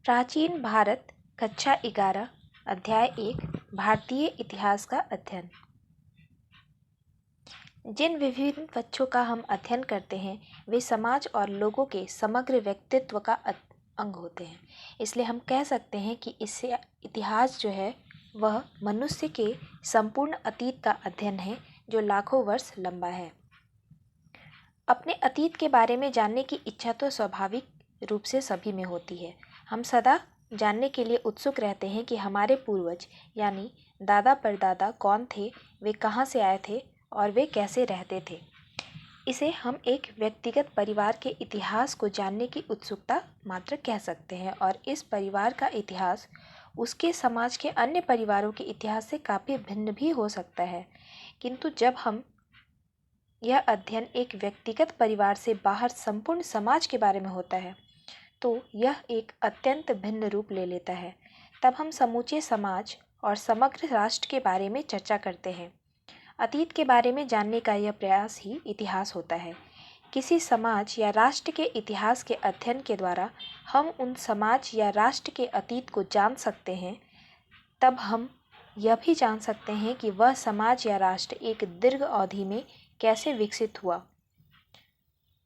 प्राचीन भारत, कक्षा 11, अध्याय 1, भारतीय इतिहास का अध्ययन। जिन विभिन्न पक्षों का हम अध्ययन करते हैं वे समाज और लोगों के समग्र व्यक्तित्व का अंग होते हैं। इसलिए हम कह सकते हैं कि इससे इतिहास जो है वह मनुष्य के संपूर्ण अतीत का अध्ययन है जो लाखों वर्ष लंबा है। अपने अतीत के बारे में जानने की इच्छा तो स्वाभाविक रूप से सभी में होती है। हम सदा जानने के लिए उत्सुक रहते हैं कि हमारे पूर्वज यानी दादा परदादा कौन थे, वे कहाँ से आए थे और वे कैसे रहते थे। इसे हम एक व्यक्तिगत परिवार के इतिहास को जानने की उत्सुकता मात्र कह सकते हैं और इस परिवार का इतिहास उसके समाज के अन्य परिवारों के इतिहास से काफ़ी भिन्न भी हो सकता है। किंतु जब हम यह अध्ययन एक व्यक्तिगत परिवार से बाहर संपूर्ण समाज के बारे में होता है तो यह एक अत्यंत भिन्न रूप ले लेता है। तब हम समूचे समाज और समग्र राष्ट्र के बारे में चर्चा करते हैं। अतीत के बारे में जानने का यह प्रयास ही इतिहास होता है। किसी समाज या राष्ट्र के इतिहास के अध्ययन के द्वारा हम उन समाज या राष्ट्र के अतीत को जान सकते हैं। तब हम यह भी जान सकते हैं कि वह समाज या राष्ट्र एक दीर्घ अवधि में कैसे विकसित हुआ।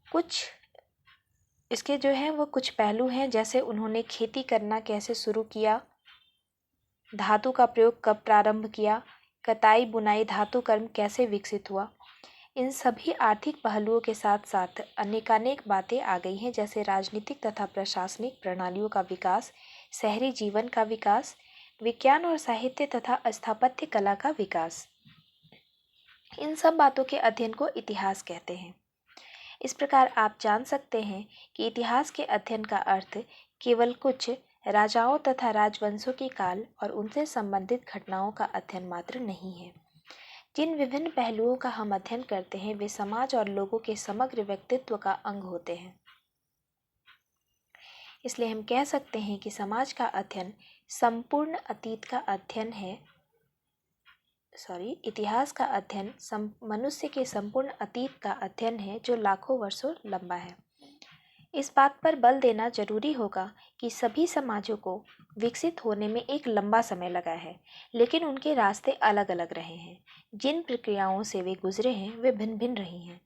कुछ इसके जो है वो कुछ पहलू हैं, जैसे उन्होंने खेती करना कैसे शुरू किया, धातु का प्रयोग कब प्रारंभ किया, कताई बुनाई धातु कर्म कैसे विकसित हुआ। इन सभी आर्थिक पहलुओं के साथ साथ अनेकानेक बातें आ गई हैं, जैसे राजनीतिक तथा प्रशासनिक प्रणालियों का विकास, शहरी जीवन का विकास, विज्ञान और साहित्य तथा स्थापत्य कला का विकास। इन सब बातों के अध्ययन को इतिहास कहते हैं। इस प्रकार आप जान सकते हैं कि इतिहास के अध्ययन का अर्थ केवल कुछ राजाओं तथा राजवंशों के काल और उनसे संबंधित घटनाओं का अध्ययन मात्र नहीं है। जिन विभिन्न पहलुओं का हम अध्ययन करते हैं वे समाज और लोगों के समग्र व्यक्तित्व का अंग होते हैं। इसलिए हम कह सकते हैं कि समाज का अध्ययन संपूर्ण अतीत का अध्ययन है। इतिहास का अध्ययन मनुष्य के संपूर्ण अतीत का अध्ययन है जो लाखों वर्षों लंबा है। इस बात पर बल देना जरूरी होगा कि सभी समाजों को विकसित होने में एक लंबा समय लगा है, लेकिन उनके रास्ते अलग अलग रहे हैं। जिन प्रक्रियाओं से वे गुजरे हैं वे भिन्न भिन्न रही हैं।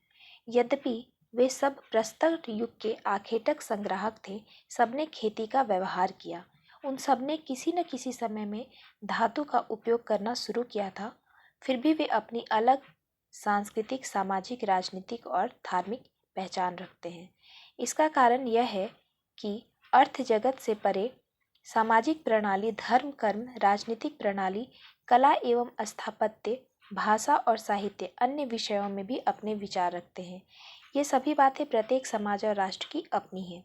यद्यपि वे सब प्रस्तर युग के आखेटक संग्राहक थे, सबने खेती का व्यवहार किया। उन सब ने किसी न किसी समय में धातु का उपयोग करना शुरू किया था। फिर भी वे अपनी अलग सांस्कृतिक, सामाजिक, राजनीतिक और धार्मिक पहचान रखते हैं। इसका कारण यह है कि अर्थ जगत से परे सामाजिक प्रणाली, धर्म, कर्म, राजनीतिक प्रणाली, कला एवं स्थापत्य, भाषा और साहित्य अन्य विषयों में भी अपने विचार रखते हैं। ये सभी बातें प्रत्येक समाज और राष्ट्र की अपनी हैं।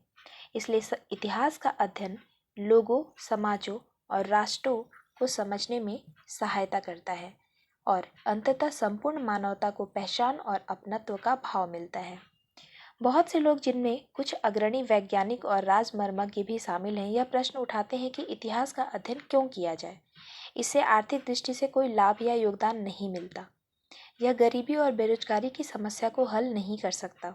इसलिए इतिहास का अध्ययन लोगों, समाजों और राष्ट्रों को समझने में सहायता करता है और अंततः संपूर्ण मानवता को पहचान और अपनत्व का भाव मिलता है। बहुत से लोग, जिनमें कुछ अग्रणी वैज्ञानिक और राजमर्मज्ञ भी शामिल हैं, यह प्रश्न उठाते हैं कि इतिहास का अध्ययन क्यों किया जाए। इससे आर्थिक दृष्टि से कोई लाभ या योगदान नहीं मिलता। यह गरीबी और बेरोजगारी की समस्या को हल नहीं कर सकता।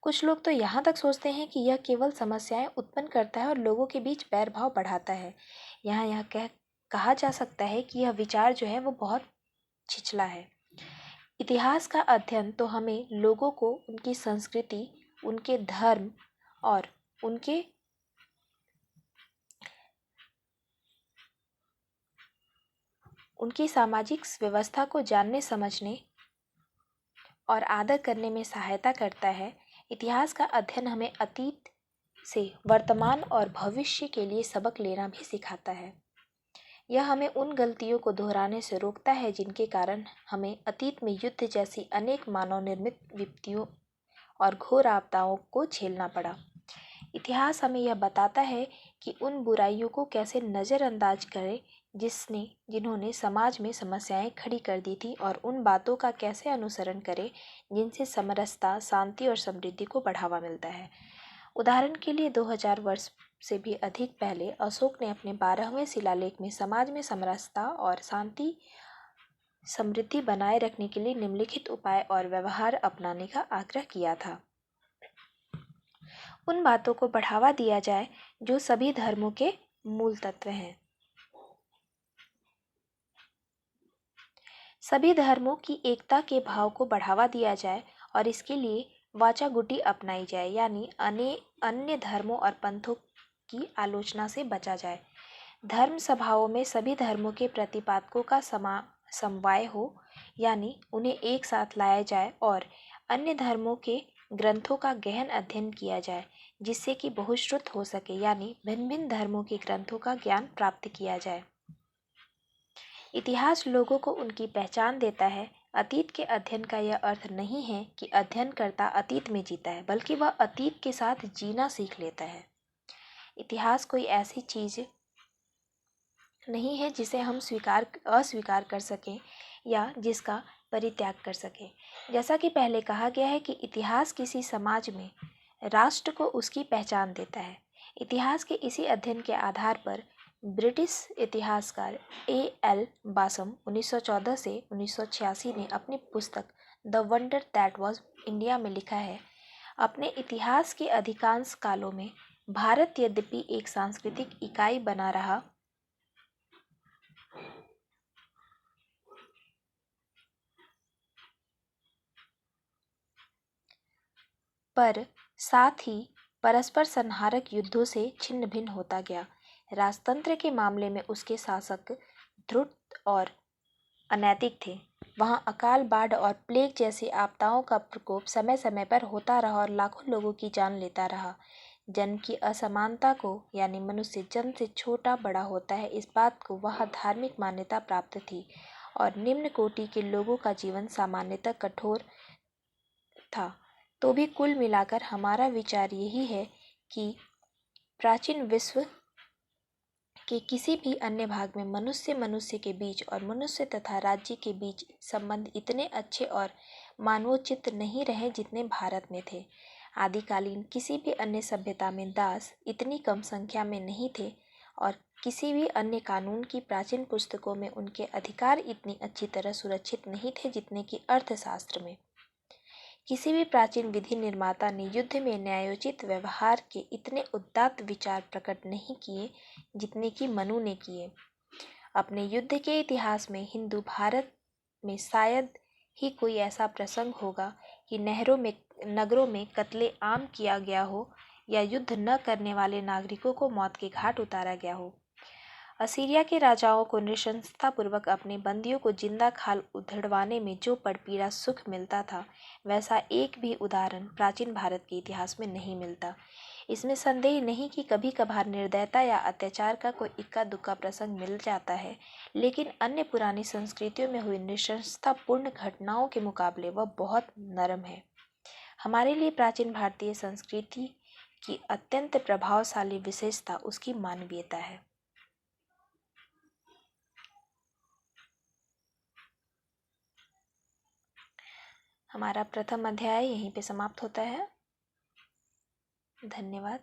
कुछ लोग तो यहाँ तक सोचते हैं कि यह केवल समस्याएं उत्पन्न करता है और लोगों के बीच बैर भाव बढ़ाता है। यहाँ कहा जा सकता है कि यह विचार जो है वो बहुत छिछला है। इतिहास का अध्ययन तो हमें लोगों को उनकी संस्कृति, उनके धर्म और उनकी सामाजिक व्यवस्था को जानने, समझने और आदर करने में सहायता करता है। इतिहास का अध्ययन हमें अतीत से वर्तमान और भविष्य के लिए सबक लेना भी सिखाता है। यह हमें उन गलतियों को दोहराने से रोकता है जिनके कारण हमें अतीत में युद्ध जैसी अनेक मानव निर्मित विपत्तियों और घोर आपदाओं को झेलना पड़ा। इतिहास हमें यह बताता है कि उन बुराइयों को कैसे नज़रअंदाज करें जिन्होंने समाज में समस्याएं खड़ी कर दी थी, और उन बातों का कैसे अनुसरण करें जिनसे समरसता, शांति और समृद्धि को बढ़ावा मिलता है। उदाहरण के लिए 2000 वर्ष से भी अधिक पहले अशोक ने अपने 12वें शिलालेख में समाज में समरसता और शांति, समृद्धि बनाए रखने के लिए निम्नलिखित उपाय और व्यवहार अपनाने का आग्रह किया था। उन बातों को बढ़ावा दिया जाए जो सभी धर्मों के मूल तत्व हैं। सभी धर्मों की एकता के भाव को बढ़ावा दिया जाए और इसके लिए वाचा गुटी अपनाई जाए, यानी अन्य धर्मों और पंथों की आलोचना से बचा जाए। धर्म सभाओं में सभी धर्मों के प्रतिपादकों का समवाय हो, यानी उन्हें एक साथ लाया जाए और अन्य धर्मों के ग्रंथों का गहन अध्ययन किया जाए, जिससे कि बहुश्रुत हो सके, यानी भिन्न भिन्न धर्मों के ग्रंथों का ज्ञान प्राप्त किया जाए। इतिहास लोगों को उनकी पहचान देता है। अतीत के अध्ययन का यह अर्थ नहीं है कि अध्ययनकर्ता अतीत में जीता है, बल्कि वह अतीत के साथ जीना सीख लेता है। इतिहास कोई ऐसी चीज नहीं है जिसे हम अस्वीकार कर सकें या जिसका परित्याग कर सकें। जैसा कि पहले कहा गया है कि इतिहास किसी समाज में राष्ट्र को उसकी पहचान देता है। इतिहास के इसी अध्ययन के आधार पर ब्रिटिश इतिहासकार A.L. बासम 1914 से 1986 ने अपनी पुस्तक the wonder that was India में लिखा है, अपने इतिहास के अधिकांश कालों में भारत यद्यपि एक सांस्कृतिक इकाई बना रहा, पर साथ ही परस्पर संहारक युद्धों से छिन्न भिन्न होता गया। राजतंत्र के मामले में उसके शासक धूर्त और अनैतिक थे। वहाँ अकाल, बाढ़ और प्लेग जैसी आपदाओं का प्रकोप समय समय पर होता रहा और लाखों लोगों की जान लेता रहा। जन्म की असमानता को, यानी मनुष्य जन्म से छोटा बड़ा होता है, इस बात को वहाँ धार्मिक मान्यता प्राप्त थी और निम्न कोटि के लोगों का जीवन सामान्यतः कठोर था। तो भी कुल मिलाकर हमारा विचार यही है कि प्राचीन विश्व के किसी भी अन्य भाग में मनुष्य के बीच और मनुष्य तथा राज्य के बीच संबंध इतने अच्छे और मानवोचित नहीं रहे जितने भारत में थे। आदिकालीन किसी भी अन्य सभ्यता में दास इतनी कम संख्या में नहीं थे और किसी भी अन्य कानून की प्राचीन पुस्तकों में उनके अधिकार इतनी अच्छी तरह सुरक्षित नहीं थे जितने कि अर्थशास्त्र में। किसी भी प्राचीन विधि निर्माता ने युद्ध में न्यायोचित व्यवहार के इतने उदात्त विचार प्रकट नहीं किए जितने कि मनु ने किए। अपने युद्ध के इतिहास में हिंदू भारत में शायद ही कोई ऐसा प्रसंग होगा कि नगरों में कत्ले आम किया गया हो या युद्ध न करने वाले नागरिकों को मौत के घाट उतारा गया हो। असीरिया के राजाओं को नृशंसतापूर्वक अपने बंदियों को जिंदा खाल उधड़वाने में जो पड़पीड़ा सुख मिलता था, वैसा एक भी उदाहरण प्राचीन भारत के इतिहास में नहीं मिलता। इसमें संदेह नहीं कि कभी कभार निर्दयता या अत्याचार का कोई इक्का दुक्का प्रसंग मिल जाता है, लेकिन अन्य पुरानी संस्कृतियों में हुई नृशंसतापूर्ण घटनाओं के मुकाबले वह बहुत नरम है। हमारे लिए प्राचीन भारतीय संस्कृति की अत्यंत प्रभावशाली विशेषता उसकी मानवीयता है। हमारा प्रथम अध्याय यहीं पे समाप्त होता है। धन्यवाद।